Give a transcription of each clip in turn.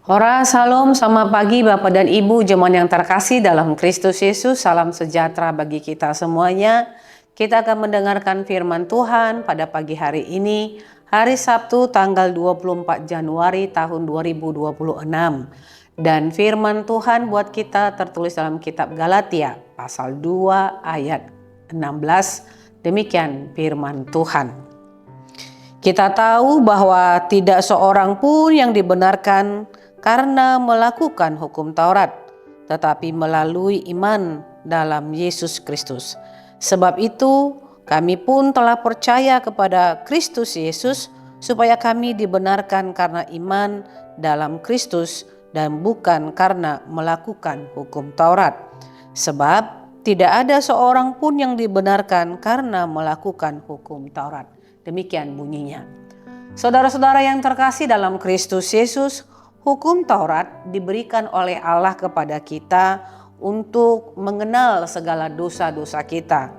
Ora Salam, selamat pagi Bapak dan Ibu jemaat yang terkasih dalam Kristus Yesus. Salam sejahtera bagi kita semuanya. Kita akan mendengarkan firman Tuhan pada pagi hari ini, hari Sabtu tanggal 24 Januari tahun 2026. Dan firman Tuhan buat kita tertulis dalam kitab Galatia pasal 2 ayat 16. Demikian firman Tuhan. Kita tahu bahwa tidak seorang pun yang dibenarkan karena melakukan hukum Taurat, tetapi melalui iman dalam Yesus Kristus. Sebab itu, kami pun telah percaya kepada Kristus Yesus, supaya kami dibenarkan karena iman dalam Kristus dan bukan karena melakukan hukum Taurat. Sebab tidak ada seorang pun yang dibenarkan karena melakukan hukum Taurat. Demikian bunyinya. Saudara-saudara yang terkasih dalam Kristus Yesus, hukum Taurat diberikan oleh Allah kepada kita untuk mengenal segala dosa-dosa kita.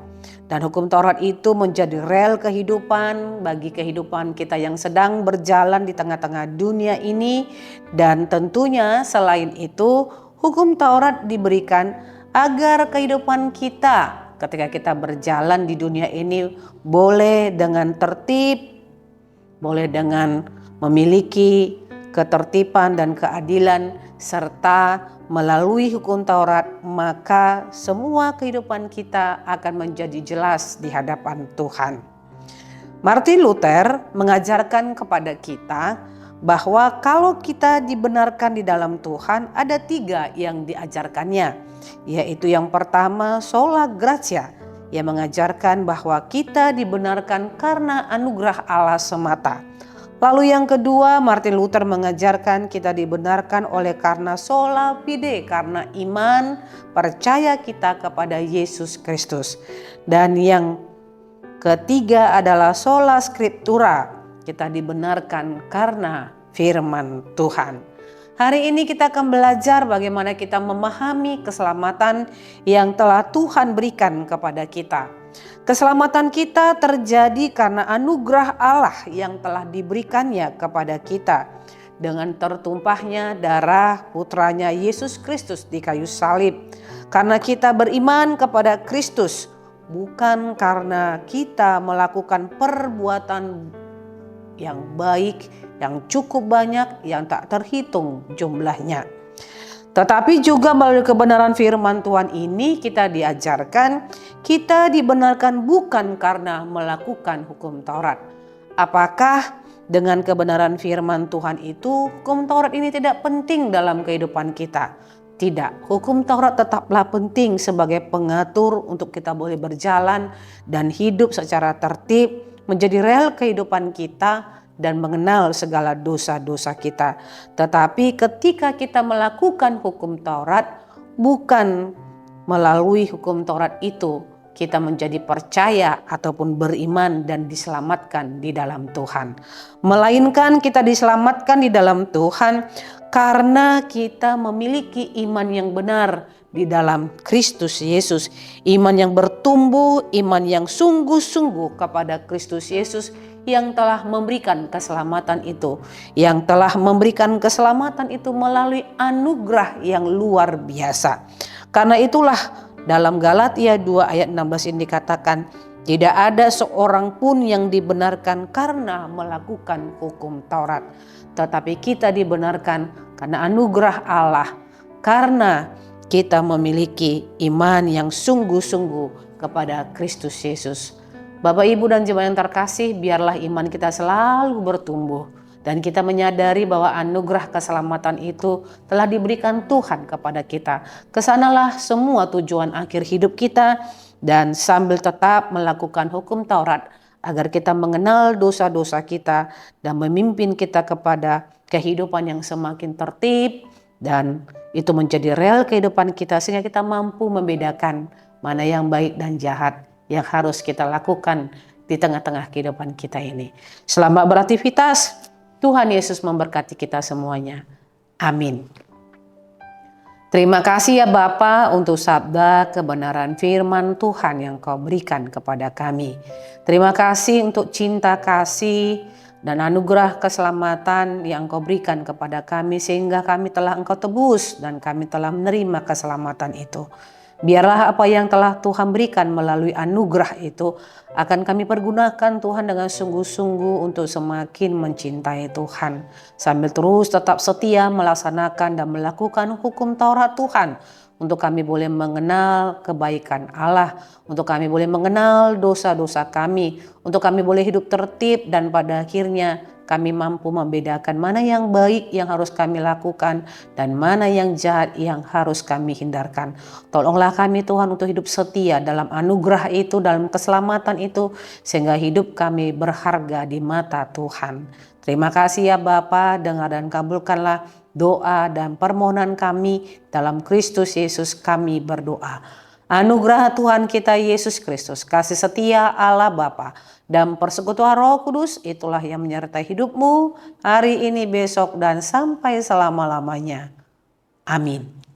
Dan hukum Taurat itu menjadi rel kehidupan bagi kehidupan kita yang sedang berjalan di tengah-tengah dunia ini. Dan tentunya selain itu, hukum Taurat diberikan agar kehidupan kita ketika kita berjalan di dunia ini boleh dengan tertib, boleh dengan memiliki ketertiban dan keadilan, serta melalui hukum Taurat, maka semua kehidupan kita akan menjadi jelas di hadapan Tuhan. Martin Luther mengajarkan kepada kita bahwa kalau kita dibenarkan di dalam Tuhan, ada 3 yang diajarkannya, yaitu yang pertama sola gratia, yang mengajarkan bahwa kita dibenarkan karena anugerah Allah semata. Lalu yang kedua, Martin Luther mengajarkan kita dibenarkan oleh karena sola fide, karena iman percaya kita kepada Yesus Kristus. Dan yang ketiga adalah sola scriptura, kita dibenarkan karena firman Tuhan. Hari ini kita akan belajar bagaimana kita memahami keselamatan yang telah Tuhan berikan kepada kita. Keselamatan kita terjadi karena anugerah Allah yang telah diberikannya kepada kita dengan tertumpahnya darah putranya Yesus Kristus di kayu salib. Karena kita beriman kepada Kristus, bukan karena kita melakukan perbuatan yang baik, yang cukup banyak, yang tak terhitung jumlahnya. Tetapi juga melalui kebenaran firman Tuhan ini kita diajarkan kita dibenarkan bukan karena melakukan hukum Taurat. Apakah dengan kebenaran firman Tuhan itu hukum Taurat ini tidak penting dalam kehidupan kita? Tidak, hukum Taurat tetaplah penting sebagai pengatur untuk kita boleh berjalan dan hidup secara tertib, menjadi rel kehidupan kita dan mengenal segala dosa-dosa kita. Tetapi ketika kita melakukan hukum Taurat, bukan melalui hukum Taurat itu kita menjadi percaya ataupun beriman dan diselamatkan di dalam Tuhan. Melainkan kita diselamatkan di dalam Tuhan karena kita memiliki iman yang benar di dalam Kristus Yesus. Iman yang bertumbuh, iman yang sungguh-sungguh kepada Kristus Yesus yang telah memberikan keselamatan itu. Yang telah memberikan keselamatan itu melalui anugerah yang luar biasa. Karena itulah dalam Galatia 2 ayat 16 ini dikatakan, tidak ada seorang pun yang dibenarkan karena melakukan hukum Taurat. Tetapi kita dibenarkan karena anugerah Allah. Karena kita memiliki iman yang sungguh-sungguh kepada Kristus Yesus. Bapak, Ibu, dan jemaat yang terkasih, biarlah iman kita selalu bertumbuh. Dan kita menyadari bahwa anugerah keselamatan itu telah diberikan Tuhan kepada kita. Kesanalah semua tujuan akhir hidup kita. Dan sambil tetap melakukan hukum Taurat, agar kita mengenal dosa-dosa kita dan memimpin kita kepada kehidupan yang semakin tertib. Dan itu menjadi rel kehidupan kita sehingga kita mampu membedakan mana yang baik dan jahat yang harus kita lakukan di tengah-tengah kehidupan kita ini. Selamat beraktivitas. Tuhan Yesus memberkati kita semuanya. Amin. Terima kasih ya Bapa untuk sabda kebenaran firman Tuhan yang Kau berikan kepada kami. Terima kasih untuk cinta kasih dan anugerah keselamatan yang Engkau berikan kepada kami sehingga kami telah Engkau tebus dan kami telah menerima keselamatan itu. Biarlah apa yang telah Tuhan berikan melalui anugerah itu akan kami pergunakan Tuhan dengan sungguh-sungguh untuk semakin mencintai Tuhan. Sambil terus tetap setia melaksanakan dan melakukan hukum Taurat Tuhan. Untuk kami boleh mengenal kebaikan Allah, untuk kami boleh mengenal dosa-dosa kami, untuk kami boleh hidup tertib dan pada akhirnya kami mampu membedakan mana yang baik yang harus kami lakukan dan mana yang jahat yang harus kami hindarkan. Tolonglah kami Tuhan untuk hidup setia dalam anugerah itu, dalam keselamatan itu, sehingga hidup kami berharga di mata Tuhan. Terima kasih ya Bapa, dengar dan kabulkanlah doa dan permohonan kami dalam Kristus Yesus kami berdoa. Anugerah Tuhan kita Yesus Kristus, kasih setia Allah Bapa, dan persekutuan Roh Kudus itulah yang menyertai hidupmu hari ini, besok, dan sampai selama-lamanya. Amin.